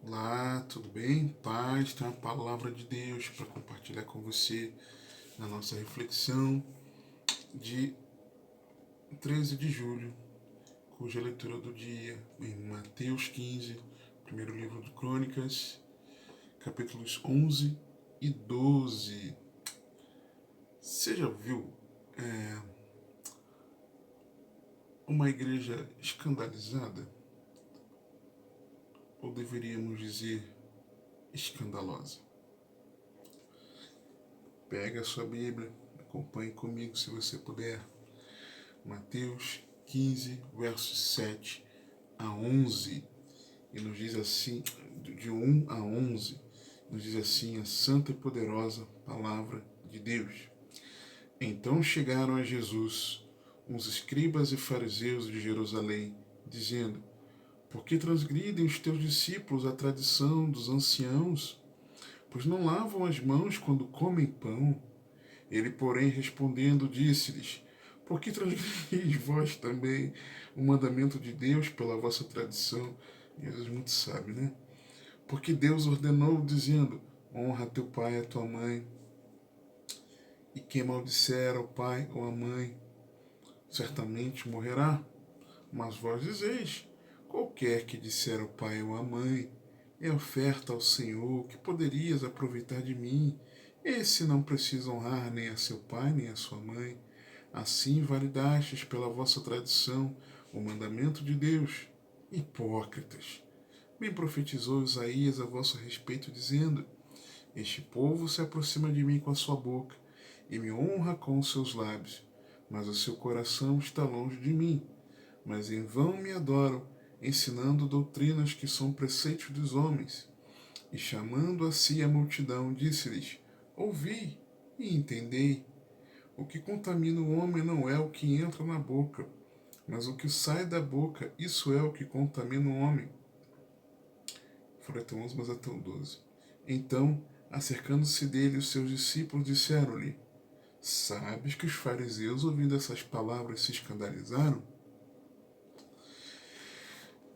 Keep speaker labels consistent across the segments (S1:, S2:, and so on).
S1: Olá, tudo bem? Paz, tem uma palavra de Deus para compartilhar com você na nossa reflexão de 13 de julho, cuja leitura do dia em Mateus 15, primeiro livro de Crônicas, capítulos 11 e 12. Você já viu uma igreja escandalizada? Ou deveríamos dizer escandalosa? Pega a sua Bíblia, acompanhe comigo se você puder. Mateus 15, versos 7 a 11, e nos diz assim, de 1 a 11, nos diz assim a santa e poderosa palavra de Deus. Então chegaram a Jesus uns escribas e fariseus de Jerusalém, dizendo: Por que transgridem os teus discípulos a tradição dos anciãos? Pois não lavam as mãos quando comem pão. Ele, porém, respondendo, disse-lhes: Por que transgredis vós também o mandamento de Deus pela vossa tradição? Jesus muito sabe, né? Porque Deus ordenou, dizendo: Honra teu pai e a tua mãe. E quem maldisser ao pai ou à mãe, certamente morrerá. Mas vós dizeis: Qualquer que disser ao pai ou à mãe, é oferta ao Senhor, que poderias aproveitar de mim. Esse não precisa honrar nem a seu pai nem a sua mãe. Assim validastes pela vossa tradição o mandamento de Deus. Hipócritas! Bem profetizou Isaías a vosso respeito, dizendo: Este povo se aproxima de mim com a sua boca e me honra com os seus lábios, mas o seu coração está longe de mim. Mas em vão me adoram, ensinando doutrinas que são preceitos dos homens. E chamando a si a multidão, disse-lhes: Ouvi e entendei. O que contamina o homem não é o que entra na boca, mas o que sai da boca, isso é o que contamina o homem. Foi até 11, mas até o 12. Então, acercando-se dele, os seus discípulos disseram-lhe: Sabes que os fariseus, ouvindo essas palavras, se escandalizaram?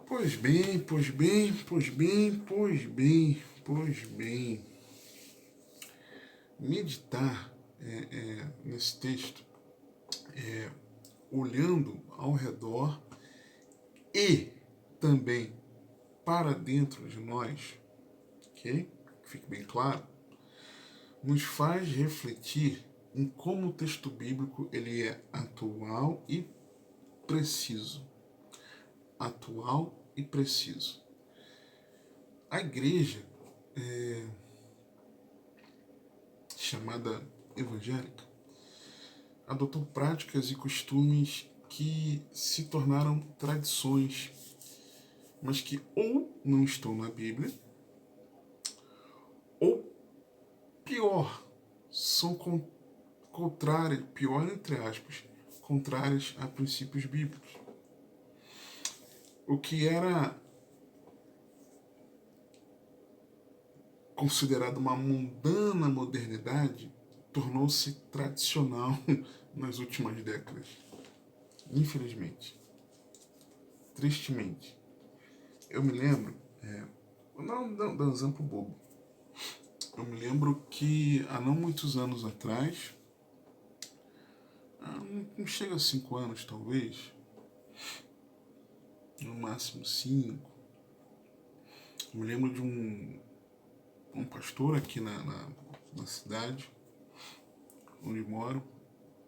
S1: Pois bem, pois bem, pois bem, pois bem, pois bem. Meditar nesse texto, olhando ao redor e também para dentro de nós, ok? Fique bem claro, nos faz refletir em como o texto bíblico ele é atual e preciso. Atual e preciso. A igreja chamada evangélica adotou práticas e costumes que se tornaram tradições, mas que ou não estão na Bíblia, ou pior, são contrárias, pior entre aspas, contrárias a princípios bíblicos. O que era considerado uma mundana modernidade tornou-se tradicional nas últimas décadas. Infelizmente. Tristemente. Eu me lembro, não dando um exemplo bobo, eu me lembro que há não muitos anos atrás, não chega a 5 anos talvez, no máximo 5, eu me lembro de um pastor aqui na cidade onde moro,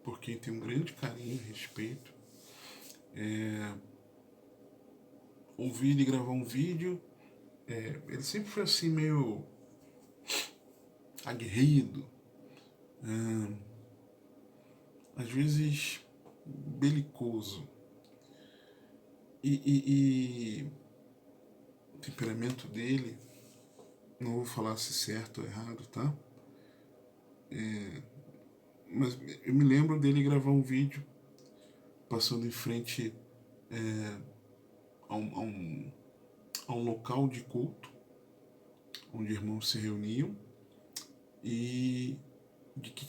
S1: por quem tenho um grande carinho e respeito, ouvir ele gravar um vídeo, ele sempre foi assim meio aguerrido, às vezes belicoso, e o temperamento dele, não vou falar se certo ou errado, tá? Mas eu me lembro dele gravar um vídeo passando em frente a um local de culto, onde irmãos se reuniam, e de que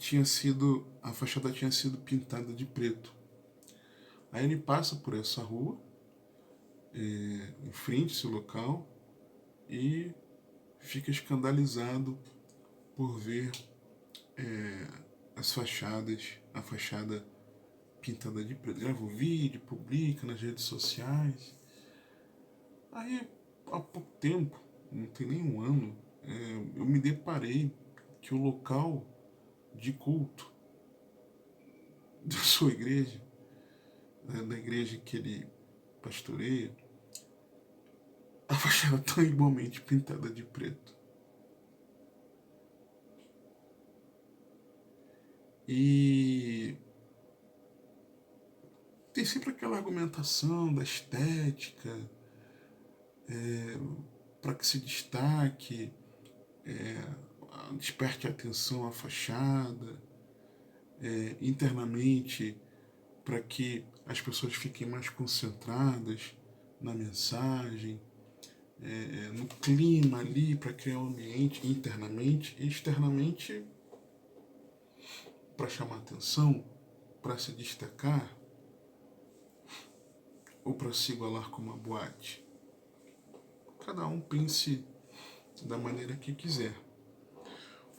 S1: a fachada tinha sido pintada de preto. Aí ele passa por essa rua, em frente a esse local, e fica escandalizado por ver as fachadas, a fachada pintada de preto. Grava um vídeo, publica nas redes sociais. Aí, há pouco tempo, não tem nem um ano, eu me deparei que o local de culto da sua igreja, da igreja que ele pastoreia, a fachada está igualmente pintada de preto. E tem sempre aquela argumentação da estética, para que se destaque, desperte a atenção à fachada, internamente, para que as pessoas fiquem mais concentradas na mensagem, no clima ali, para criar um ambiente internamente e externamente, para chamar atenção, para se destacar, ou para se igualar com uma boate. Cada um pense da maneira que quiser.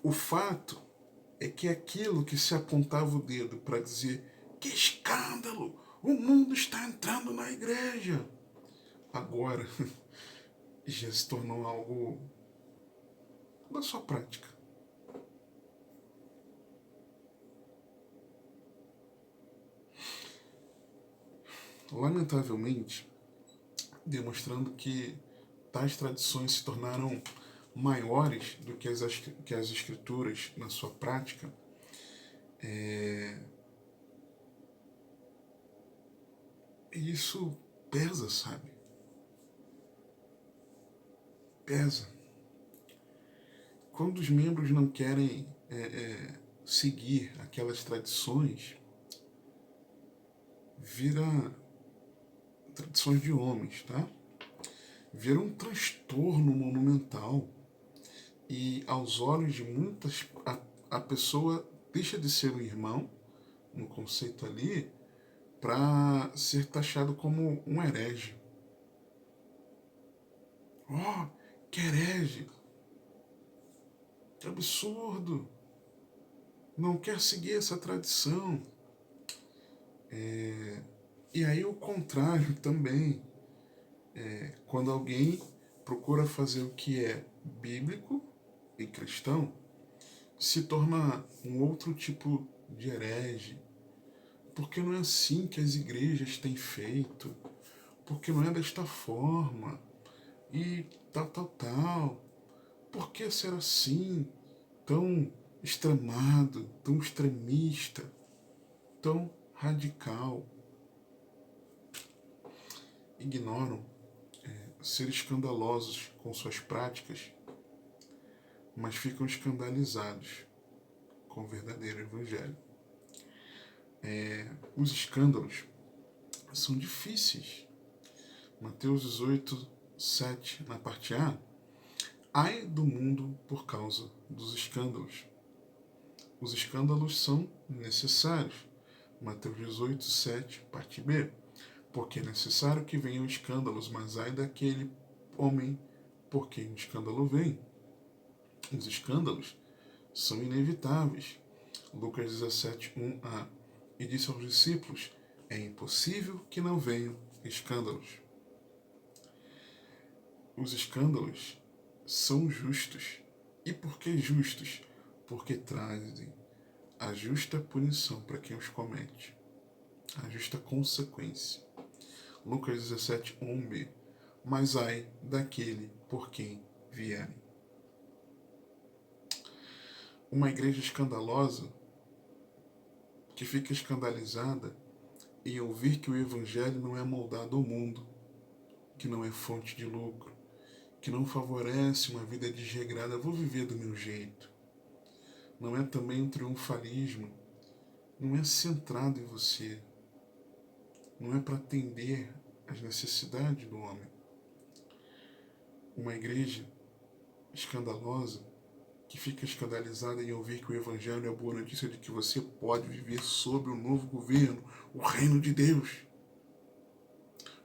S1: O fato é que aquilo que se apontava o dedo para dizer que escândalo, o mundo está entrando na igreja, agora já se tornou algo da sua prática. Lamentavelmente, demonstrando que tais tradições se tornaram maiores do que as escrituras na sua prática, isso pesa, sabe? Pesa. Quando os membros não querem seguir aquelas tradições, vira tradições de homens, tá? Vira um transtorno monumental. E aos olhos de muitas, a pessoa deixa de ser um irmão, no conceito ali, para ser taxado como um herege. Oh, que herege! Que absurdo! Não quer seguir essa tradição. E aí o contrário também. Quando alguém procura fazer o que é bíblico e cristão, se torna um outro tipo de herege. Porque não é assim que as igrejas têm feito. Porque não é desta forma. E tal. Por que ser assim? Tão extremado, tão extremista, tão radical. Ignoram ser escandalosos com suas práticas, mas ficam escandalizados com o verdadeiro evangelho. Os escândalos são difíceis. Mateus 18, 7, na parte A, ai do mundo por causa dos escândalos. Os escândalos são necessários. Mateus 18, 7, parte B. Porque é necessário que venham escândalos, mas ai daquele homem por quem o escândalo vem. Os escândalos são inevitáveis. Lucas 17, 1a. E disse aos discípulos, é impossível que não venham escândalos. Os escândalos são justos. E por que justos? Porque trazem a justa punição para quem os comete, a justa consequência. Lucas 17, 1b. Mas ai daquele por quem vierem. Uma igreja escandalosa, que fica escandalizada em ouvir que o evangelho não é moldado ao mundo, que não é fonte de lucro, que não favorece uma vida desregrada, vou viver do meu jeito. Não é também um triunfalismo, não é centrado em você, não é para atender às necessidades do homem. Uma igreja escandalosa, que fica escandalizada em ouvir que o evangelho é a boa notícia de que você pode viver sob o novo governo, o reino de Deus.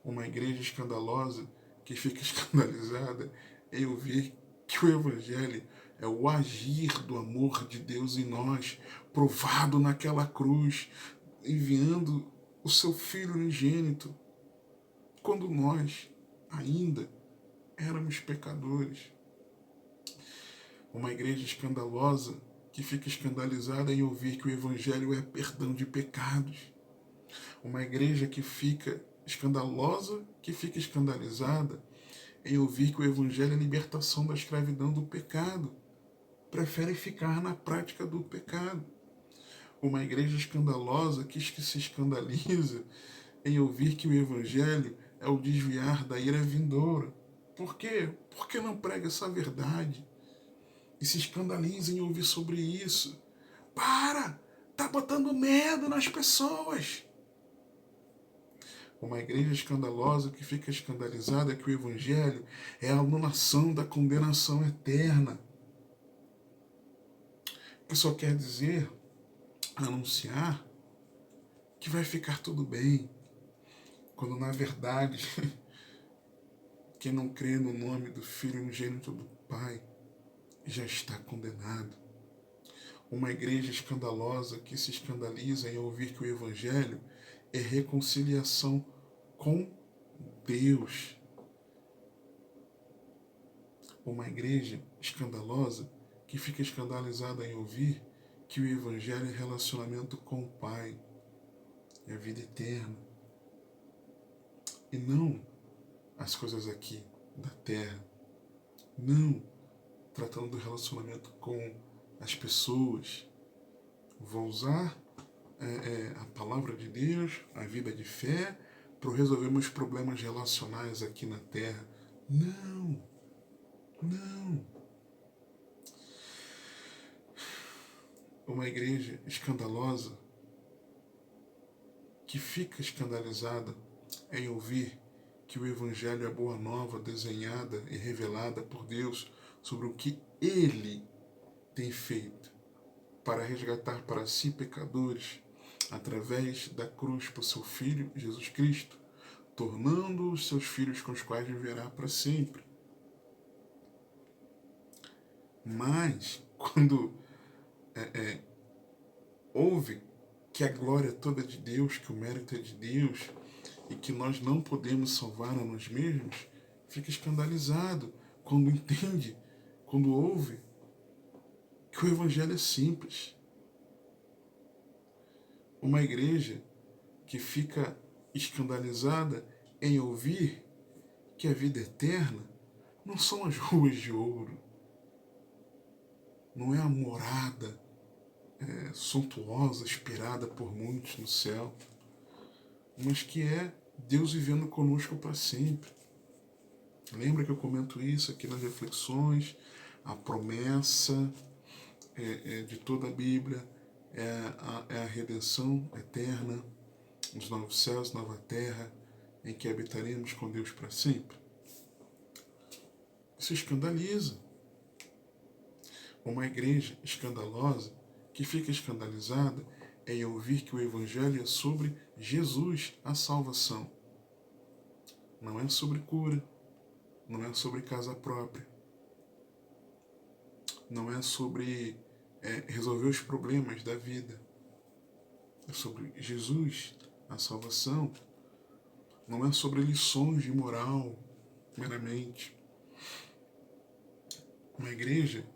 S1: Uma igreja escandalosa que fica escandalizada em ouvir que o Evangelho é o agir do amor de Deus em nós, provado naquela cruz, enviando o seu Filho unigênito, quando nós ainda éramos pecadores. Uma igreja escandalosa que fica escandalizada em ouvir que o Evangelho é perdão de pecados. Uma igreja que fica escandalosa, que fica escandalizada em ouvir que o Evangelho é libertação da escravidão do pecado. Prefere ficar na prática do pecado. Uma igreja escandalosa que se escandaliza em ouvir que o Evangelho é o desviar da ira vindoura. Por quê? Porque não prega essa verdade. E se escandaliza em ouvir sobre isso. Para! Tá botando medo nas pessoas. Uma igreja escandalosa que fica escandalizada que o Evangelho é a anulação da condenação eterna. Que só quer dizer, anunciar, que vai ficar tudo bem. Quando na verdade, quem não crê no nome do Filho unigênito do Pai já está condenado. Uma igreja escandalosa que se escandaliza em ouvir que o Evangelho é reconciliação com Deus. Uma igreja escandalosa que fica escandalizada em ouvir que o Evangelho é relacionamento com o Pai, é a vida eterna. E não as coisas aqui da terra. Não tratando do relacionamento com as pessoas. Vou usar a palavra de Deus, a vida de fé, para resolver meus problemas relacionais aqui na terra. Não, não. Uma igreja escandalosa que fica escandalizada em ouvir que o Evangelho é a boa nova desenhada e revelada por Deus sobre o que Ele tem feito para resgatar para si pecadores através da cruz por seu Filho Jesus Cristo, tornando-os seus filhos com os quais viverá para sempre. Mas, quando ouve que a glória é toda de Deus, que o mérito é de Deus, e que nós não podemos salvar a nós mesmos, fica escandalizado quando entende, quando ouve que o Evangelho é simples. Uma igreja que fica escandalizada em ouvir que a vida eterna não são as ruas de ouro, não é a morada suntuosa, esperada por muitos no céu, mas que é Deus vivendo conosco para sempre. Lembra que eu comento isso aqui nas reflexões? A promessa de toda a Bíblia é a redenção eterna, os novos céus, nova terra, em que habitaremos com Deus para sempre. Isso escandaliza. Uma igreja escandalosa que fica escandalizada em ouvir que o Evangelho é sobre Jesus, a salvação. Não é sobre cura, não é sobre casa própria, não é sobre resolver os problemas da vida. É sobre Jesus, a salvação. Não é sobre lições de moral, meramente. Uma igreja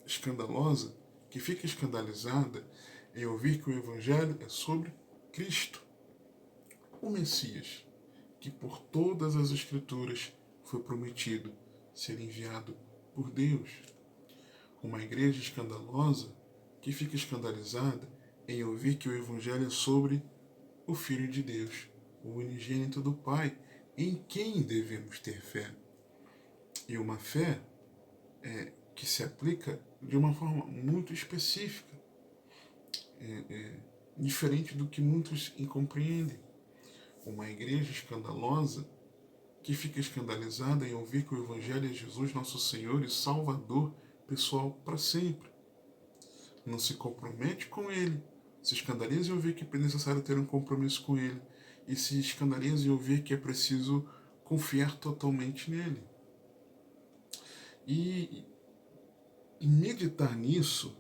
S1: escandalosa que fica escandalizada em ouvir que o Evangelho é sobre Cristo, o Messias, que por todas as Escrituras foi prometido ser enviado por Deus. Uma igreja escandalosa que fica escandalizada em ouvir que o Evangelho é sobre o Filho de Deus, o unigênito do Pai, em quem devemos ter fé. E uma fé que se aplica de uma forma muito específica, diferente do que muitos compreendem. Uma igreja escandalosa que fica escandalizada em ouvir que o Evangelho é Jesus, nosso Senhor e Salvador pessoal para sempre. Não se compromete com Ele, se escandaliza em ouvir que é necessário ter um compromisso com Ele e se escandaliza em ouvir que é preciso confiar totalmente nele. E E meditar nisso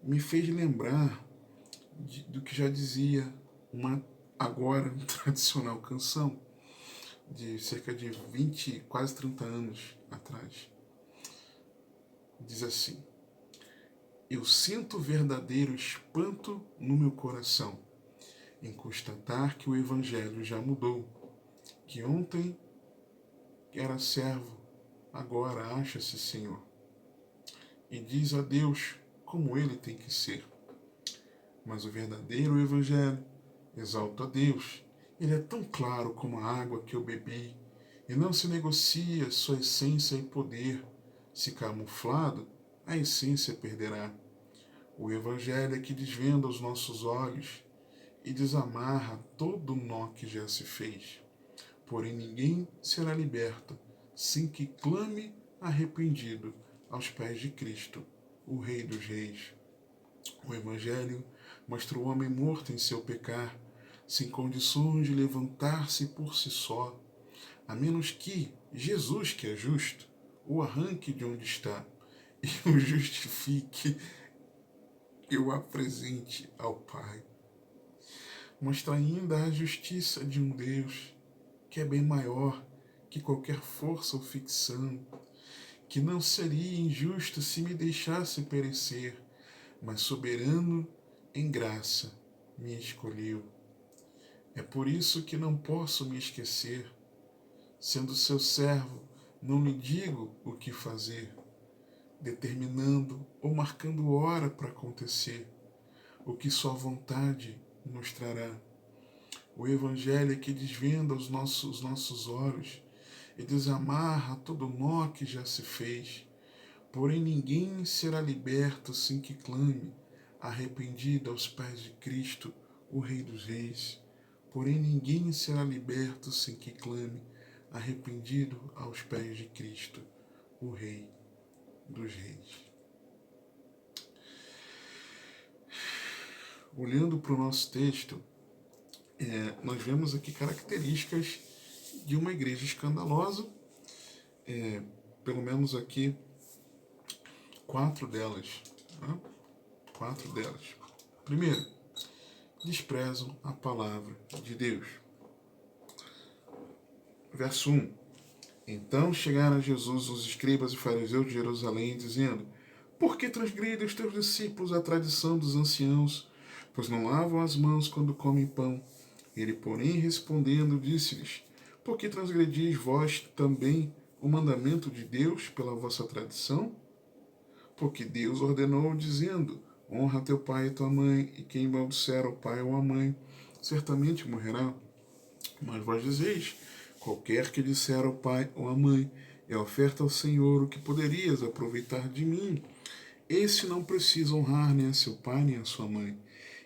S1: me fez lembrar do que já dizia uma agora tradicional canção de cerca de 20, quase 30 anos atrás. Diz assim: eu sinto verdadeiro espanto no meu coração em constatar que o Evangelho já mudou, que ontem era servo, agora acha-se Senhor, e diz a Deus como ele tem que ser. Mas o verdadeiro Evangelho exalta a Deus. Ele é tão claro como a água que eu bebi, e não se negocia sua essência e poder. Se camuflado, a essência perderá. O Evangelho é que desvenda os nossos olhos e desamarra todo o nó que já se fez. Porém ninguém será liberto sem que clame arrependido aos pés de Cristo, o Rei dos Reis. O Evangelho mostra o homem morto em seu pecar, sem condições de levantar-se por si só, a menos que Jesus, que é justo, o arranque de onde está e o justifique e o apresente ao Pai. Mostra ainda a justiça de um Deus que é bem maior que qualquer força ou ficção, que não seria injusto se me deixasse perecer, mas soberano em graça me escolheu. É por isso que não posso me esquecer. Sendo seu servo, não lhe digo o que fazer, determinando ou marcando hora para acontecer, o que sua vontade mostrará. O Evangelho é que desvenda os nossos olhos e desamarra todo nó que já se fez. Porém ninguém será liberto sem que clame, arrependido aos pés de Cristo, o Rei dos Reis. Porém ninguém será liberto sem que clame, arrependido aos pés de Cristo, o Rei dos Reis. Olhando para o nosso texto, nós vemos aqui características de uma igreja escandalosa, pelo menos aqui 4 delas. Né? 4 delas. Primeiro, desprezam a palavra de Deus. Verso 1. Então chegaram a Jesus os escribas e fariseus de Jerusalém, dizendo: por que transgridem os teus discípulos a tradição dos anciãos, pois não lavam as mãos quando comem pão? Ele, porém, respondendo, disse-lhes: por que transgredis vós também o mandamento de Deus pela vossa tradição? Porque Deus ordenou, dizendo: honra teu pai e tua mãe, e quem maldisser ao pai ou à mãe, certamente morrerá. Mas vós dizeis: qualquer que disser ao pai ou à mãe, é oferta ao Senhor o que poderias aproveitar de mim. Esse não precisa honrar nem a seu pai nem a sua mãe.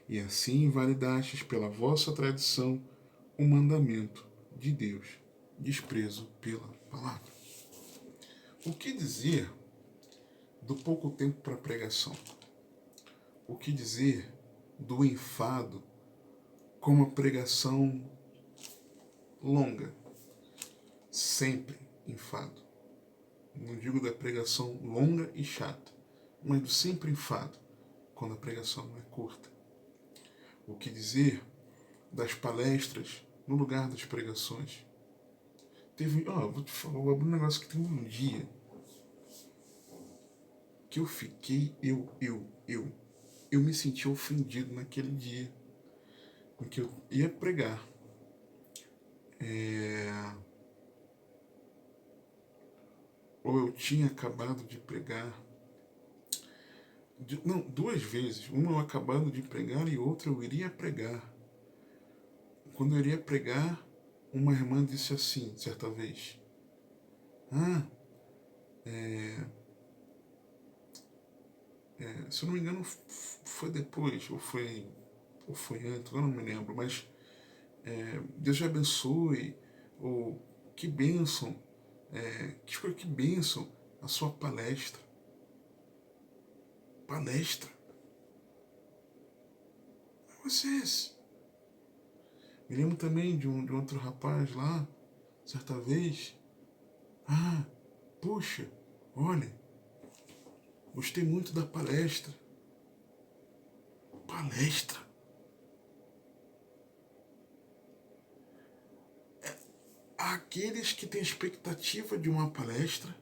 S1: E assim invalidastes pela vossa tradição o mandamento de Deus. Desprezo pela palavra. O que dizer do pouco tempo para a pregação? O que dizer do enfado com uma pregação longa? Sempre enfado. Não digo da pregação longa e chata, mas do sempre enfado, quando a pregação não é curta. O que dizer das palestras no lugar das pregações? Vou te falar, vou abrir um negócio que tem um dia que eu fiquei, eu me senti ofendido naquele dia em que eu ia pregar. Ou eu tinha acabado de pregar. Não, 2 vezes. Uma eu acabando de pregar e outra eu iria pregar. Quando eu iria pregar, uma irmã disse assim, certa vez: se eu não me engano foi depois, ou foi antes, eu não me lembro, mas Deus te abençoe, ou que bênção, que bênção a sua palestra. Palestra. Vocês. Me lembro também de um outro rapaz lá, certa vez. Puxa, olha, Gostei muito da palestra. Palestra. Há aqueles que têm expectativa de uma palestra,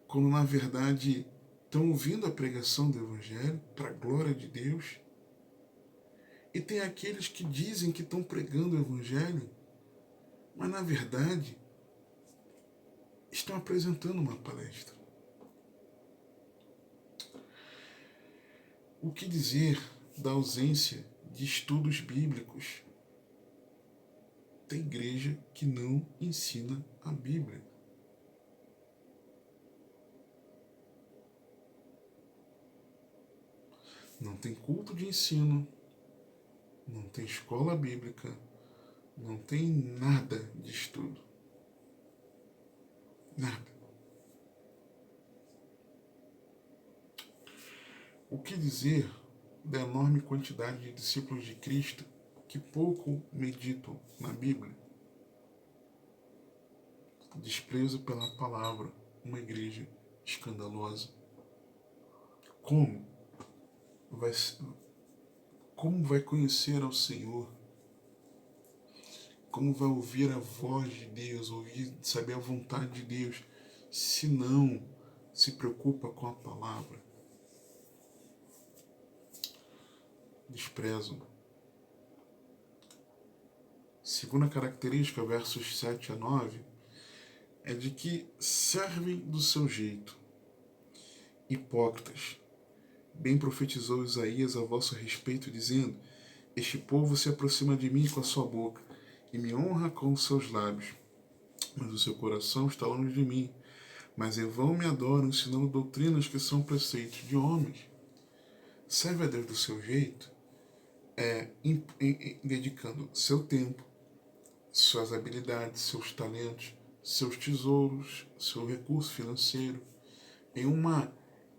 S1: quando na verdade estão ouvindo a pregação do Evangelho para a glória de Deus. E tem aqueles que dizem que estão pregando o Evangelho, mas na verdade estão apresentando uma palestra. O que dizer da ausência de estudos bíblicos? Tem igreja que não ensina a Bíblia. Não tem culto de ensino, não tem escola bíblica, não tem nada de estudo. Nada. O que dizer da enorme quantidade de discípulos de Cristo que pouco meditam na Bíblia? Desprezo pela palavra, uma igreja escandalosa. Como vai conhecer ao Senhor? Como vai ouvir a voz de Deus, saber a vontade de Deus, se não se preocupa com a palavra? Desprezo. Segunda característica, versos 7 a 9, é de que servem do seu jeito. Hipócritas. Bem profetizou Isaías a vosso respeito, dizendo: este povo se aproxima de mim com a sua boca e me honra com os seus lábios, mas o seu coração está longe de mim. Mas em vão me adoram, ensinando doutrinas que são preceitos de homens. Serve a Deus do seu jeito, dedicando seu tempo, suas habilidades, seus talentos, seus tesouros, seu recurso financeiro, em uma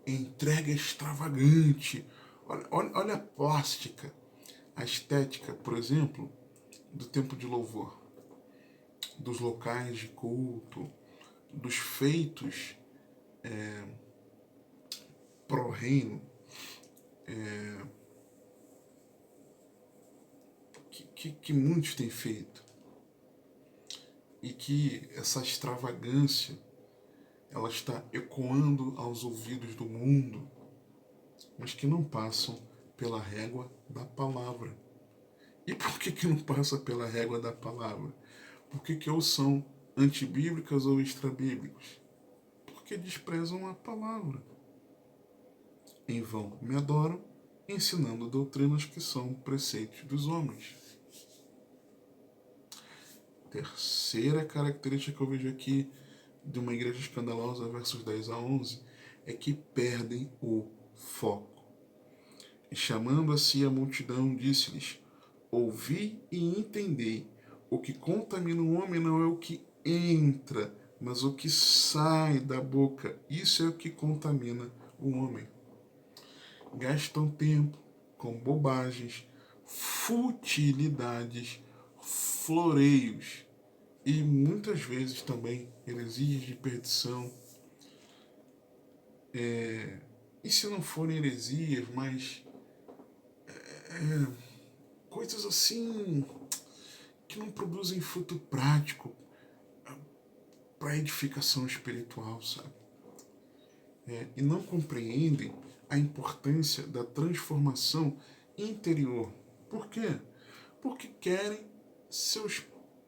S1: entrega extravagante. Olha a plástica, a estética, por exemplo, do tempo de louvor, dos locais de culto, dos feitos pro reino, que muitos têm feito. E que essa extravagância ela está ecoando aos ouvidos do mundo, mas que não passam pela régua da palavra. E por que não passa pela régua da palavra? Porque ou são antibíblicas ou extrabíblicos. Porque desprezam a palavra. Em vão me adoram, ensinando doutrinas que são preceitos dos homens. Terceira característica que eu vejo aqui de uma igreja escandalosa, versos 10 a 11, é que perdem o foco. E chamando a si a multidão, disse-lhes: ouvi e entendei, o que contamina o homem não é o que entra, mas o que sai da boca. Isso é o que contamina o homem. Gastam tempo com bobagens, futilidades, floreios e muitas vezes também heresias de perdição. E se não forem heresias, mas coisas assim que não produzem fruto prático para edificação espiritual, sabe? E não compreendem a importância da transformação interior. Por quê? Porque querem seus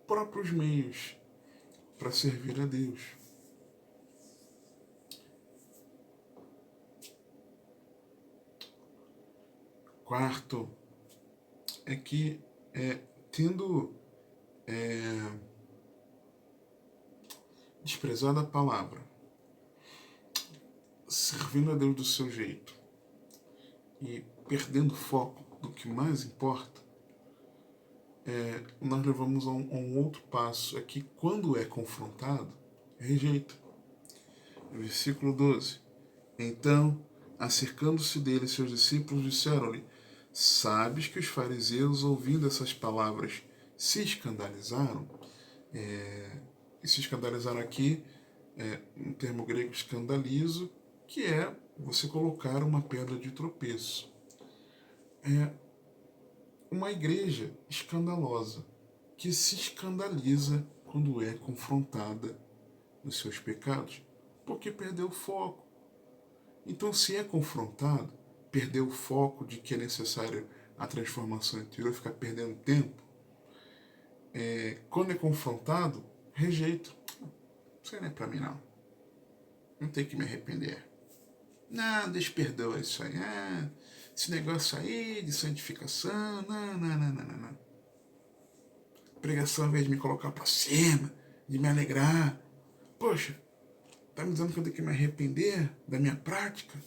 S1: próprios meios para servir a Deus. Quarto, é que tendo desprezado a palavra, servindo a Deus do seu jeito e perdendo foco do que mais importa, nós levamos a um outro passo, é que quando é confrontado, rejeita. Versículo 12. Então, acercando-se dele, seus discípulos disseram-lhe: sabes que os fariseus, ouvindo essas palavras, se escandalizaram? E se escandalizaram aqui um termo grego escandalizo, que é você colocar uma pedra de tropeço. É uma igreja escandalosa, que se escandaliza quando é confrontada nos seus pecados, porque perdeu o foco. Então, se é confrontado, perdeu o foco de que é necessário a transformação interior, ficar perdendo tempo, quando é confrontado, rejeita. Isso aí não é pra mim, não. Não tem que me arrepender. Não, Deus perdoa isso aí. Esse negócio aí de santificação, não. Pregação, ao invés de me colocar pra cima, de me alegrar. Poxa, tá me dizendo que eu tenho que me arrepender da minha prática?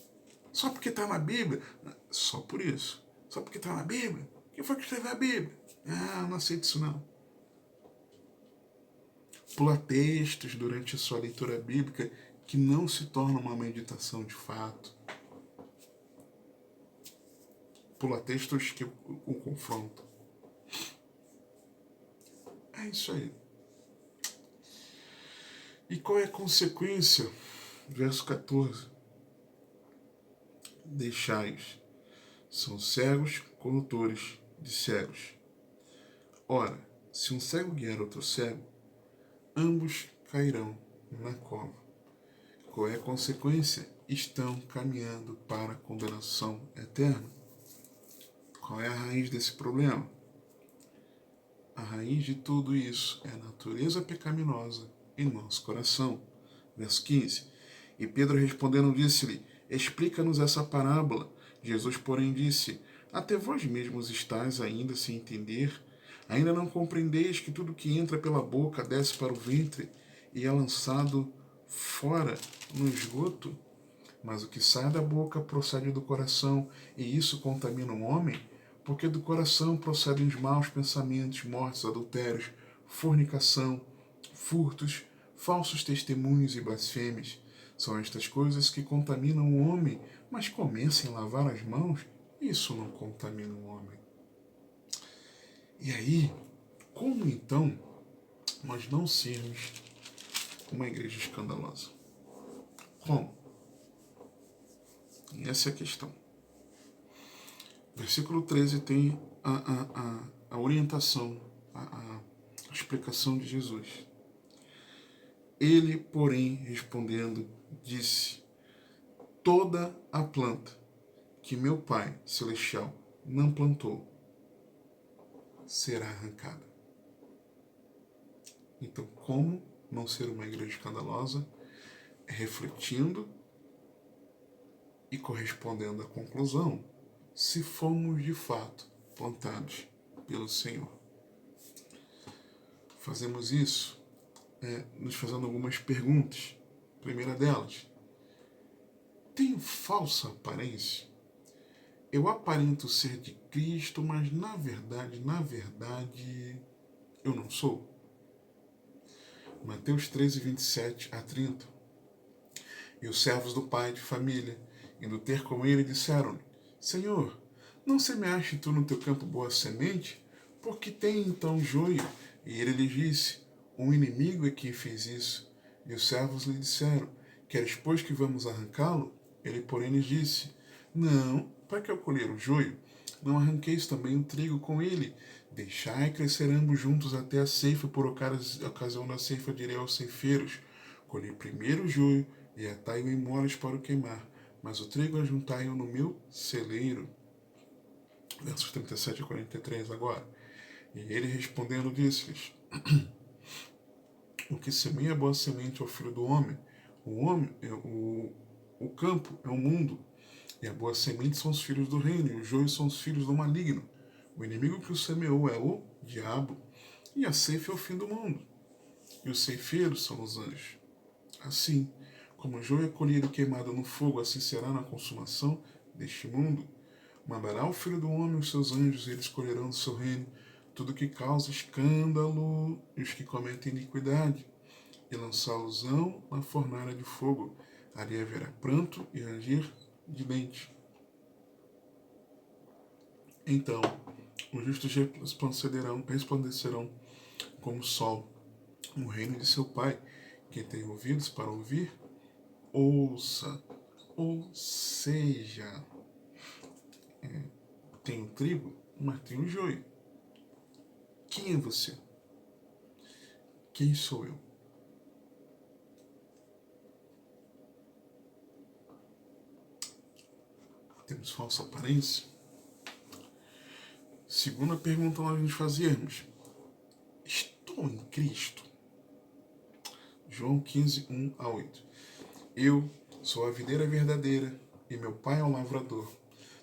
S1: Só porque tá na Bíblia? Só por isso. Só porque tá na Bíblia? Quem foi que escreveu a Bíblia? Não aceito isso não. Pula textos durante a sua leitura bíblica que não se torna uma meditação de fato. Pula textos que o confrontam. É isso aí. E qual é a consequência? Verso 14. Deixai-os. São cegos condutores de cegos. Ora, se um cego guiar outro cego, ambos cairão na cova. Qual é a consequência? Estão caminhando para a condenação eterna. Qual é a raiz desse problema? A raiz de tudo isso é a natureza pecaminosa em nosso coração. Verso 15. E Pedro respondendo disse-lhe, explica-nos essa parábola. Jesus, porém, disse, até vós mesmos estáis ainda sem entender? Ainda não compreendeis que tudo que entra pela boca desce para o ventre e é lançado fora no esgoto? Mas o que sai da boca procede do coração, e isso contamina o homem, porque do coração procedem os maus pensamentos, mortes, adultérios, fornicação, furtos, falsos testemunhos e blasfêmias. São estas coisas que contaminam o homem, mas comecem a lavar as mãos, isso não contamina o homem. E aí, como então nós não sermos uma igreja escandalosa? Como? E essa é a questão. Versículo 13 tem a orientação, a explicação de Jesus. Ele, porém, respondendo, disse, toda a planta que meu Pai Celestial não plantou será arrancada. Então, como não ser uma igreja escandalosa? Refletindo e correspondendo à conclusão, se fomos de fato plantados pelo Senhor. Fazemos isso nos fazendo algumas perguntas. Primeira delas, tenho falsa aparência? Eu aparento ser de Cristo, mas na verdade, eu não sou. Mateus 13, 27 a 30. E os servos do pai de família, indo ter com ele, disseram-lhe, Senhor, não semeaste tu no teu campo boa semente? Porque tem então joio? E ele lhes disse, um inimigo é quem fez isso. E os servos lhe disseram, queres pois que vamos arrancá-lo? Ele, porém, lhes disse, não, para que eu colher o joio? Não arranqueis também o trigo com ele? Deixai crescer ambos juntos até a ceifa, por ocasião da ceifa direi aos ceifeiros, colhi primeiro o joio e atai-o em molas para o queimar, mas o trigo ajuntai-o no meu celeiro. Versos 37 a 43 agora. E ele respondendo disse-lhes, o que semeia a boa semente é o filho do homem. O campo é o mundo, e a boa semente são os filhos do reino, e o joio são os filhos do maligno. O inimigo que o semeou é o diabo, e a ceifa é o fim do mundo, e os ceifeiros são os anjos. Assim, como o joio é colhido e queimado no fogo, assim será na consumação deste mundo. Mandará o Filho do Homem os seus anjos, e eles colherão do seu reino tudo que causa escândalo e os que cometem iniquidade, e lançá-los-ão na fornalha de fogo. Ali haverá pranto e ranger de dente. Então, os justos resplandecerão como o sol no reino de seu Pai. Quem tem ouvidos para ouvir, ouça. Ou seja, tem o trigo, mas tem o joio. Quem é você? Quem sou eu? Temos falsa aparência? Segunda pergunta nós nos fazermos: estou em Cristo? João 15, 1 a 8. Eu sou a videira verdadeira e meu pai é o lavrador.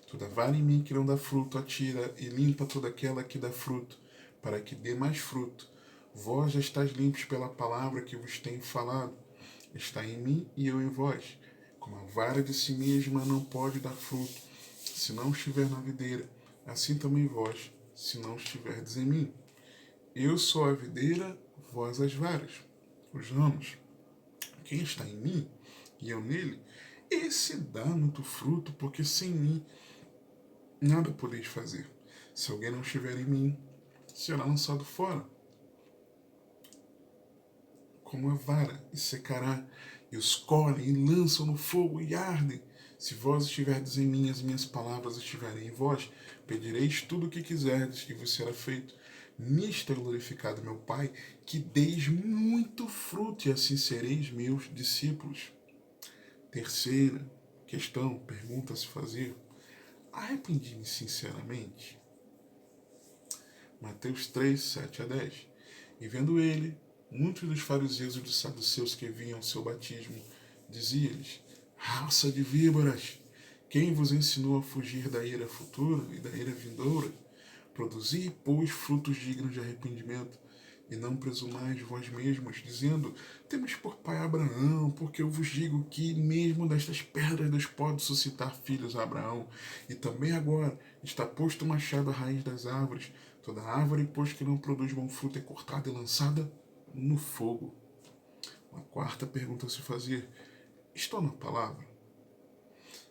S1: Toda vara em mim que não dá fruto, atira e limpa toda aquela que dá fruto, para que dê mais fruto. Vós já estáis limpos pela palavra que vos tenho falado. Está em mim e eu em vós. Como a vara de si mesma não pode dar fruto, se não estiver na videira, assim também vós, se não estiverdes em mim. Eu sou a videira, vós as varas, os ramos. Quem está em mim e eu nele, esse dá muito fruto, porque sem mim nada podeis fazer. Se alguém não estiver em mim, será lançado fora, como a vara, e secará, e os colhem, e lançam no fogo, e ardem. Se vós estiverdes em mim, as minhas palavras estiverem em vós, pedireis tudo o que quiserdes, e vos será feito. Nisto é glorificado meu Pai, que deis muito fruto, e assim sereis meus discípulos. Terceira questão, pergunta a se fazer: arrependi-me sinceramente? Mateus 3, 7 a 10. E vendo ele, muitos dos fariseus e dos saduceus que vinham ao seu batismo, dizia-lhes: raça de víboras, quem vos ensinou a fugir da ira futura e da ira vindoura? Produzi, pois, frutos dignos de arrependimento, e não presumais vós mesmos, dizendo: temos por pai Abraão, porque eu vos digo que mesmo destas pedras Deus pode suscitar filhos a Abraão. E também agora está posto o machado à raiz das árvores. Toda árvore, pois, que não produz bom fruto, é cortada e lançada no fogo. Uma quarta pergunta a se fazer: estou na palavra?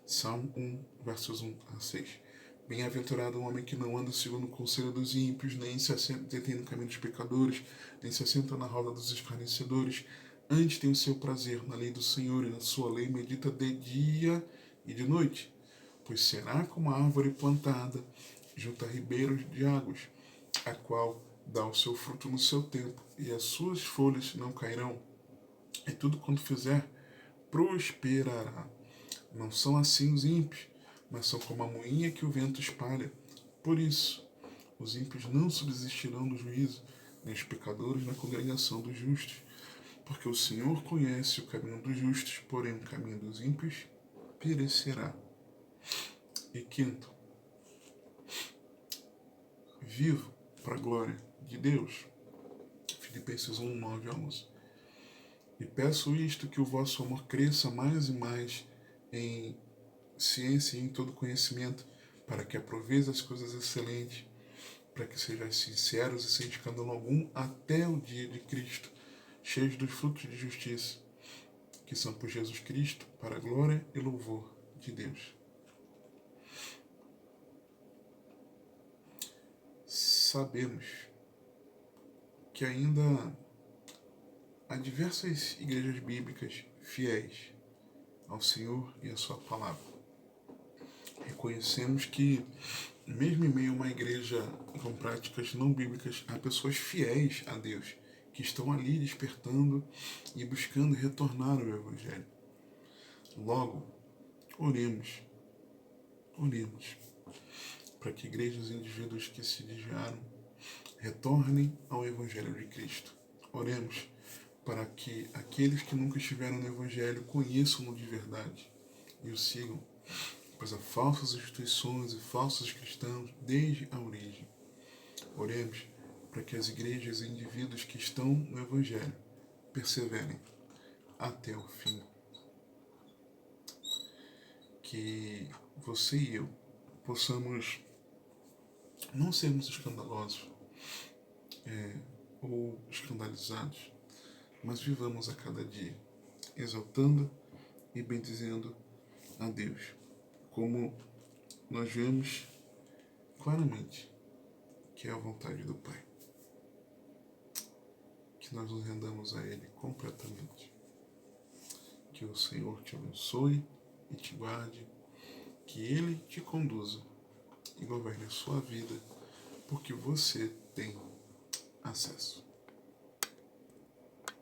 S1: Salmo 1, versos 1 a 6. Bem-aventurado o homem que não anda segundo o conselho dos ímpios, nem se detém no caminho dos pecadores, nem se assenta na roda dos escarnecedores. Antes tem o seu prazer na lei do Senhor, e na sua lei medita de dia e de noite. Pois será como a árvore plantada junto a ribeiros de águas, a qual dá o seu fruto no seu tempo, e as suas folhas não cairão, e tudo quanto fizer prosperará. Não são assim os ímpios, mas são como a moinha que o vento espalha. Por isso, os ímpios não subsistirão no juízo, nem os pecadores na congregação dos justos. Porque o Senhor conhece o caminho dos justos, porém o caminho dos ímpios perecerá. E quinto, vivo para a glória de Deus. Filipenses 1, 9 a 11. E peço isto, que o vosso amor cresça mais e mais em ciência e em todo conhecimento, para que aproveis as coisas excelentes, para que sejais sinceros e sem escândalo algum até o dia de Cristo, cheios dos frutos de justiça, que são por Jesus Cristo, para a glória e louvor de Deus. Sabemos que ainda há diversas igrejas bíblicas fiéis ao Senhor e à sua palavra. Reconhecemos que, mesmo em meio a uma igreja com práticas não bíblicas, há pessoas fiéis a Deus, que estão ali despertando e buscando retornar ao Evangelho. Logo, oremos, para que igrejas e indivíduos que se desviaram retornem ao Evangelho de Cristo. Oremos para que aqueles que nunca estiveram no Evangelho conheçam-no de verdade e o sigam, pois há falsas instituições e falsos cristãos desde a origem. Oremos para que as igrejas e indivíduos que estão no Evangelho perseverem até o fim. Que você e eu possamos não sermos escandalosos ou escandalizados, mas vivamos a cada dia exaltando e bendizendo a Deus, como nós vemos claramente que é a vontade do Pai. que nós nos rendamos a Ele completamente. Que o Senhor te abençoe e te guarde, que Ele te conduza e governe a sua vida, porque você tem acesso.